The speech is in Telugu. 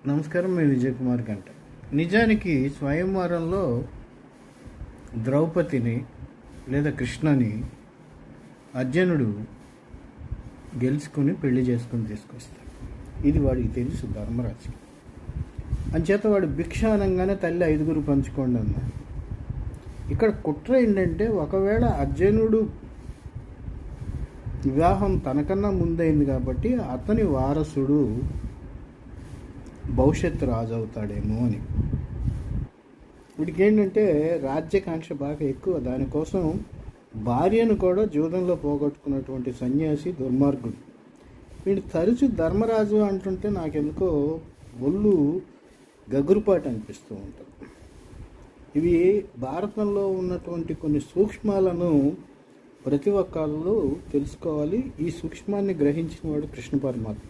నమస్కారం. మేము విజయ్ కుమార్ గంట. నిజానికి స్వయంవరంలో ద్రౌపదిని లేదా కృష్ణని అర్జునుడు గెలుచుకుని పెళ్లి చేసుకుని తీసుకొస్తాడు. ఇది వాడికి తెలుసు ధర్మరాజుకి. అంచేత వాడు భిక్ష అనగానే తల్లి 5 పంచుకోండి అన్నాడు. ఇక్కడ కుట్ర ఏంటంటే, ఒకవేళ అర్జునుడు వివాహం తనకన్నా ముందైంది కాబట్టి అతని వారసుడు భవిష్యత్తు రాజు అవుతాడేమో అని. వీడికి ఏంటంటే రాజ్యకాంక్ష బాగా ఎక్కువ. దానికోసం భార్యను కూడా జూదంలో పోగొట్టుకున్నటువంటి సన్యాసి దుర్మార్గుడు. వీడు తరచు ధర్మరాజు అంటుంటే నాకెందుకో ఒళ్ళు గగురుపాటు అనిపిస్తూ ఉంటుంది. ఇవి భారతంలో ఉన్నటువంటి కొన్ని సూక్ష్మాలను ప్రతి ఒక్కళ్ళు తెలుసుకోవాలి. ఈ సూక్ష్మాన్ని గ్రహించిన వాడు కృష్ణ పరమాత్మ.